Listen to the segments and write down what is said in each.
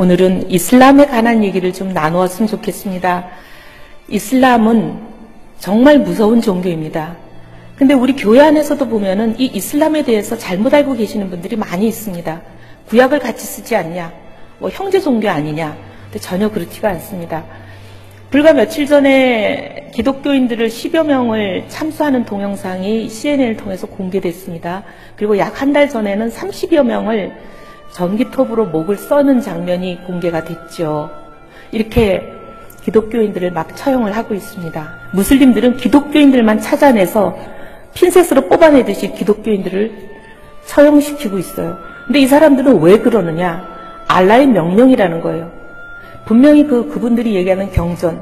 오늘은 이슬람에 관한 얘기를 좀 나누었으면 좋겠습니다. 이슬람은 정말 무서운 종교입니다. 근데 우리 교회 안에서도 보면은 이 이슬람에 대해서 잘못 알고 계시는 분들이 많이 있습니다. 구약을 같이 쓰지 않냐, 뭐 형제 종교 아니냐. 근데 전혀 그렇지가 않습니다. 불과 며칠 전에 기독교인들을 10여 명을 참수하는 동영상이 CNN을 통해서 공개됐습니다. 그리고 약 한 달 전에는 30여 명을 전기톱으로 목을 써는 장면이 공개가 됐죠. 이렇게 기독교인들을 막 처형을 하고 있습니다. 무슬림들은 기독교인들만 찾아내서 핀셋으로 뽑아내듯이 기독교인들을 처형시키고 있어요. 근데 이 사람들은 왜 그러느냐? 알라의 명령이라는 거예요. 분명히 그분들이 얘기하는 경전에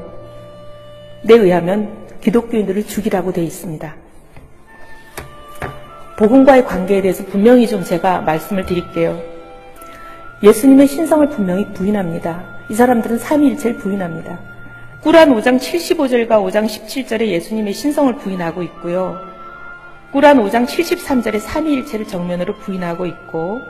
의하면 기독교인들을 죽이라고 되어 있습니다. 복음과의 관계에 대해서 분명히 좀 제가 말씀을 드릴게요. 예수님의 신성을 분명히 부인합니다. 이 사람들은 삼위일체를 부인합니다. 꾸란 5장 75절과 5장 17절에 예수님의 신성을 부인하고 있고요. 꾸란 5장 73절에 삼위일체를 정면으로 부인하고 있고,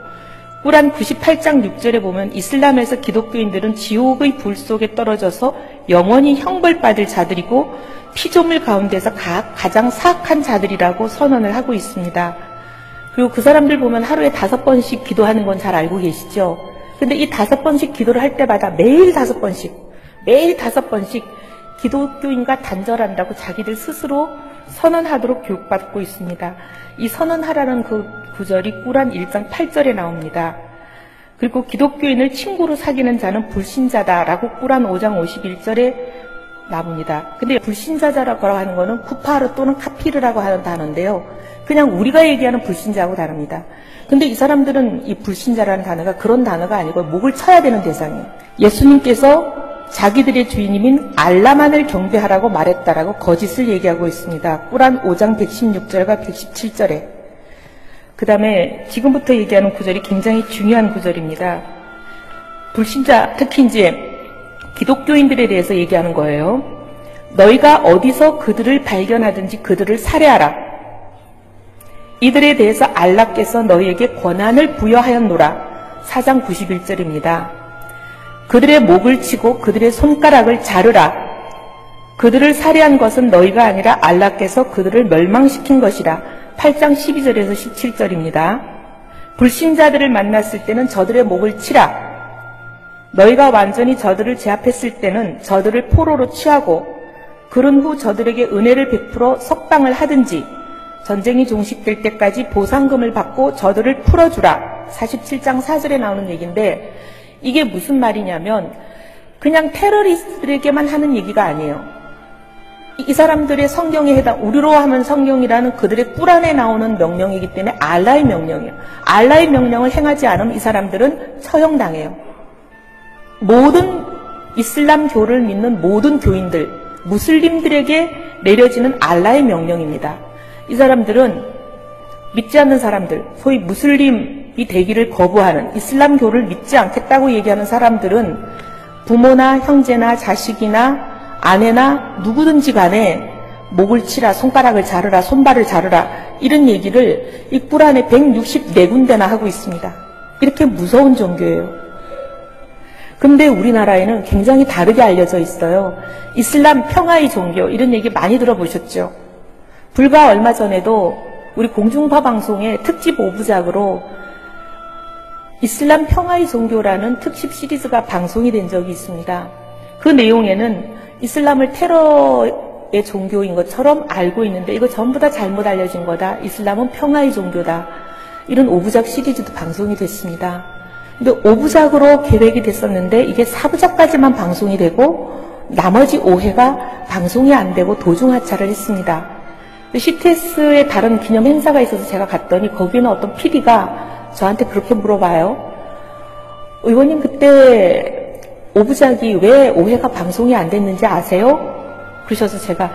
꾸란 98장 6절에 보면 이슬람에서 기독교인들은 지옥의 불 속에 떨어져서 영원히 형벌받을 자들이고 피조물 가운데서 가장 사악한 자들이라고 선언을 하고 있습니다. 그리고 그 사람들 보면 하루에 5번씩 기도하는 건 잘 알고 계시죠? 근데 이 5번씩 기도를 할 때마다 매일 5번씩 기독교인과 단절한다고 자기들 스스로 선언하도록 교육받고 있습니다. 이 선언하라는 그 구절이 꾸란 1장 8절에 나옵니다. 그리고 기독교인을 친구로 사귀는 자는 불신자다라고 꾸란 5장 51절에 나옵니다. 근데 불신자라고 하는 거는 쿠파르 또는 카피르라고 하는 단어인데요. 그냥 우리가 얘기하는 불신자하고 다릅니다. 근데 이 사람들은 이 불신자라는 단어가 그런 단어가 아니고 목을 쳐야 되는 대상이에요. 예수님께서 자기들의 주인님인 알라만을 경배하라고 말했다라고 거짓을 얘기하고 있습니다. 꾸란 5장 116절과 117절에. 그 다음에 지금부터 얘기하는 구절이 굉장히 중요한 구절입니다. 불신자, 특히 이제 기독교인들에 대해서 얘기하는 거예요. 너희가 어디서 그들을 발견하든지 그들을 살해하라. 이들에 대해서 알라께서 너희에게 권한을 부여하였노라. 4장 91절입니다. 그들의 목을 치고 그들의 손가락을 자르라. 그들을 살해한 것은 너희가 아니라 알라께서 그들을 멸망시킨 것이라. 8장 12절에서 17절입니다. 불신자들을 만났을 때는 저들의 목을 치라. 너희가 완전히 저들을 제압했을 때는 저들을 포로로 취하고 그런 후 저들에게 은혜를 베풀어 석방을 하든지 전쟁이 종식될 때까지 보상금을 받고 저들을 풀어주라. 47장 4절에 나오는 얘기인데 이게 무슨 말이냐면 그냥 테러리스트들에게만 하는 얘기가 아니에요. 이 사람들의 성경에 해당, 우리로 하면 성경이라는 그들의 꾸란에 나오는 명령이기 때문에 알라의 명령이에요. 알라의 명령을 행하지 않으면 이 사람들은 처형당해요. 모든 이슬람교를 믿는 모든 교인들, 무슬림들에게 내려지는 알라의 명령입니다. 이 사람들은 믿지 않는 사람들, 소위 무슬림이 되기를 거부하는 이슬람교를 믿지 않겠다고 얘기하는 사람들은 부모나 형제나 자식이나 아내나 누구든지 간에 목을 치라, 손가락을 자르라, 손발을 자르라 이런 얘기를 이 꾸란에 164군데나 하고 있습니다. 이렇게 무서운 종교예요. 근데 우리나라에는 굉장히 다르게 알려져 있어요. 이슬람 평화의 종교 이런 얘기 많이 들어보셨죠? 불과 얼마 전에도 우리 공중파 방송에 특집 5부작으로 이슬람 평화의 종교라는 특집 시리즈가 방송이 된 적이 있습니다. 그 내용에는 이슬람을 테러의 종교인 것처럼 알고 있는데 이거 전부 다 잘못 알려진 거다. 이슬람은 평화의 종교다. 이런 5부작 시리즈도 방송이 됐습니다. 근데 5부작으로 계획이 됐었는데 이게 4부작까지만 방송이 되고 나머지 5회가 방송이 안 되고 도중하차를 했습니다. CTS의 다른 기념 행사가 있어서 제가 갔더니 거기는 어떤 PD가 저한테 그렇게 물어봐요. 의원님 그때 5부작이 왜 5회가 방송이 안 됐는지 아세요? 그러셔서 제가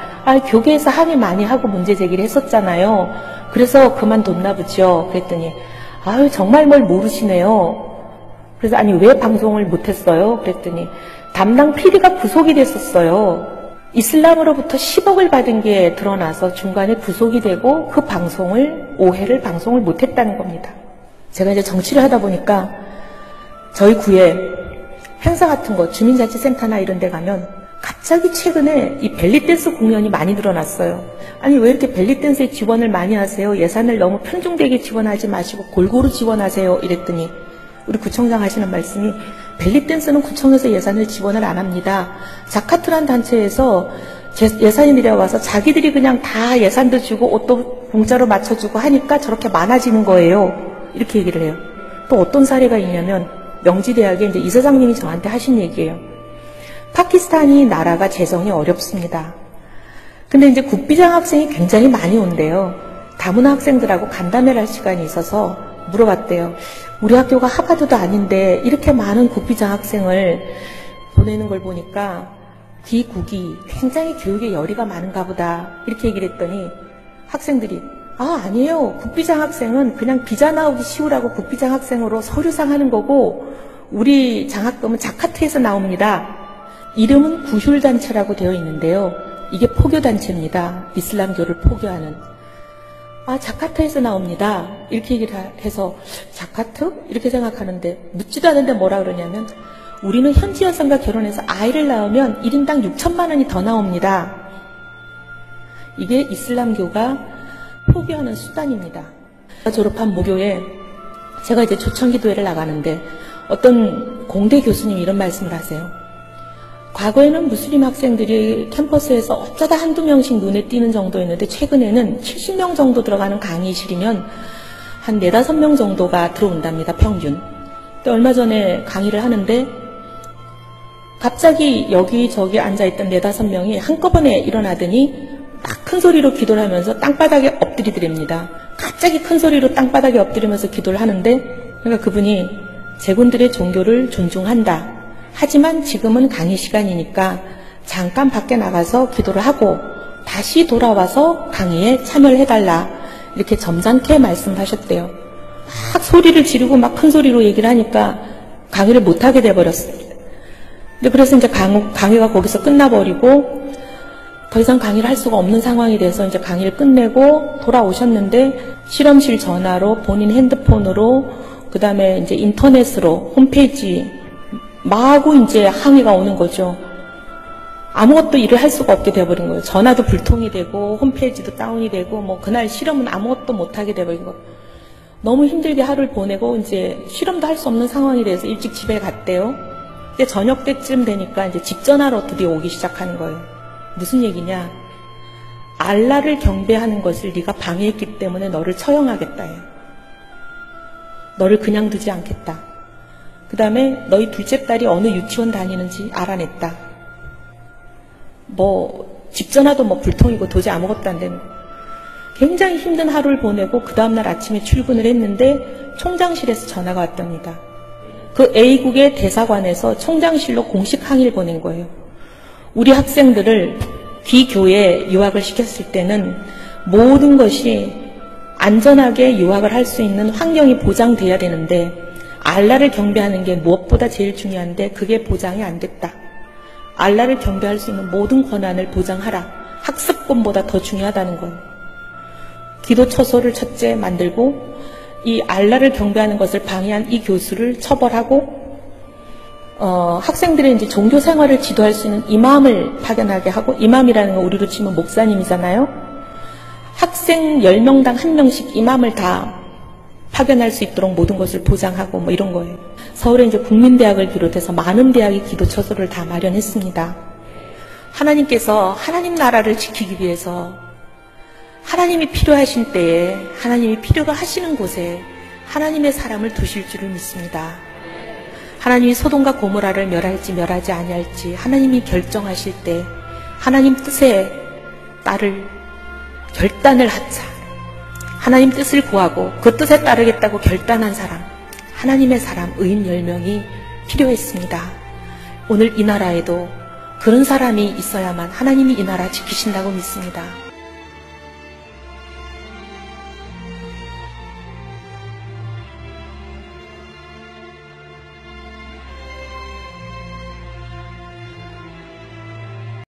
교계에서 항의 많이 하고 문제 제기를 했었잖아요. 그래서 그만뒀나 보죠. 그랬더니 정말 뭘 모르시네요. 그래서 왜 방송을 못했어요? 그랬더니 담당 PD가 구속이 됐었어요. 이슬람으로부터 10억을 받은 게 드러나서 중간에 구속이 되고 그 방송을 5회를 방송을 못했다는 겁니다. 제가 이제 정치를 하다 보니까 저희 구에 행사 같은 거, 주민자치센터나 이런 데 가면 갑자기 최근에 이 벨리댄스 공연이 많이 늘어났어요. 아니 왜 이렇게 벨리댄스에 지원을 많이 하세요? 예산을 너무 편중되게 지원하지 마시고 골고루 지원하세요. 이랬더니 우리 구청장 하시는 말씀이 벨리댄스는 구청에서 예산을 지원을 안 합니다. 자카트란 단체에서 예산이 내려와서 자기들이 그냥 다 예산도 주고 옷도 공짜로 맞춰주고 하니까 저렇게 많아지는 거예요. 이렇게 얘기를 해요. 또 어떤 사례가 있냐면 명지대학에 이제 이사장님이 저한테 하신 얘기예요. 파키스탄이 나라가 재정이 어렵습니다. 근데 이제 국비장 학생이 굉장히 많이 온대요. 다문화 학생들하고 간담회를 할 시간이 있어서 물어봤대요. 우리 학교가 하버드도 아닌데 이렇게 많은 국비장 학생을 보내는 걸 보니까 기국이 굉장히 교육에 열의가 많은가 보다. 이렇게 얘기를 했더니 학생들이 아니에요. 국비장 학생은 그냥 비자 나오기 쉬우라고 국비장 학생으로 서류상 하는 거고 우리 장학금은 자카트에서 나옵니다. 이름은 구휼단체라고 되어 있는데요. 이게 포교단체입니다. 이슬람교를 포교하는. 자카트에서 나옵니다. 이렇게 얘기를 해서 자카트? 이렇게 생각하는데 묻지도 않은데 뭐라 그러냐면 우리는 현지 여성과 결혼해서 아이를 낳으면 1인당 6천만 원이 더 나옵니다. 이게 이슬람교가 포교하는 수단입니다. 졸업한 모교에 제가 이제 초청기도회를 나가는데 어떤 공대 교수님이 이런 말씀을 하세요. 과거에는 무슬림 학생들이 캠퍼스에서 어쩌다 한두 명씩 눈에 띄는 정도였는데 최근에는 70명 정도 들어가는 강의실이면 한 4, 5명 정도가 들어온답니다. 평균. 근데 얼마 전에 강의를 하는데 갑자기 여기저기 앉아있던 4, 5명이 한꺼번에 일어나더니 딱 큰 소리로 기도를 하면서 땅바닥에 엎드리더랍니다. 갑자기 큰 소리로 땅바닥에 엎드리면서 기도를 하는데 그러니까 그분이 제군들의 종교를 존중한다. 하지만 지금은 강의 시간이니까 잠깐 밖에 나가서 기도를 하고 다시 돌아와서 강의에 참여를 해달라. 이렇게 점잖게 말씀을 하셨대요. 막 소리를 지르고 막 큰 소리로 얘기를 하니까 강의를 못하게 돼버렸습니다. 근데 그래서 이제 강의가 거기서 끝나버리고 더 이상 강의를 할 수가 없는 상황이 돼서 이제 강의를 끝내고 돌아오셨는데 실험실 전화로 본인 핸드폰으로 그 다음에 이제 인터넷으로 홈페이지 마구 이제 항의가 오는 거죠. 아무것도 일을 할 수가 없게 돼버린 거예요. 전화도 불통이 되고 홈페이지도 다운이 되고 뭐 그날 실험은 아무것도 못하게 돼버린 거예요. 너무 힘들게 하루를 보내고 이제 실험도 할 수 없는 상황이 돼서 일찍 집에 갔대요. 근데 저녁 때쯤 되니까 이제 집 전화로 드디어 오기 시작하는 거예요. 무슨 얘기냐? 알라를 경배하는 것을 네가 방해했기 때문에 너를 처형하겠다 해요. 너를 그냥 두지 않겠다. 그 다음에 너희 둘째 딸이 어느 유치원 다니는지 알아냈다. 집 전화도 불통이고 도저히 아무것도 안 되는. 굉장히 힘든 하루를 보내고 그 다음날 아침에 출근을 했는데 총장실에서 전화가 왔답니다. 그 A국의 대사관에서 총장실로 공식 항의를 보낸 거예요. 우리 학생들을 귀교에 유학을 시켰을 때는 모든 것이 안전하게 유학을 할 수 있는 환경이 보장돼야 되는데 알라를 경배하는 게 무엇보다 제일 중요한데 그게 보장이 안 됐다. 알라를 경배할 수 있는 모든 권한을 보장하라. 학습권보다 더 중요하다는 거예요. 기도 처소를 첫째 만들고 이 알라를 경배하는 것을 방해한 이 교수를 처벌하고 학생들의 이제 종교 생활을 지도할 수 있는 이맘을 파견하게 하고 이맘이라는 건 우리로 치면 목사님이잖아요. 학생 10명당 1명씩 이맘을 다 파견할 수 있도록 모든 것을 보장하고 이런 거예요. 서울에 이제 국민대학을 비롯해서 많은 대학이 기도처소를 다 마련했습니다. 하나님께서 하나님 나라를 지키기 위해서 하나님이 필요하신 때에 하나님이 필요가 하시는 곳에 하나님의 사람을 두실 줄을 믿습니다. 하나님이 소돔과 고모라를 멸할지 멸하지 아니할지 하나님이 결정하실 때 하나님 뜻에 따를 결단을 하자. 하나님 뜻을 구하고 그 뜻에 따르겠다고 결단한 사람, 하나님의 사람 의인 10명이 필요했습니다. 오늘 이 나라에도 그런 사람이 있어야만 하나님이 이 나라 지키신다고 믿습니다.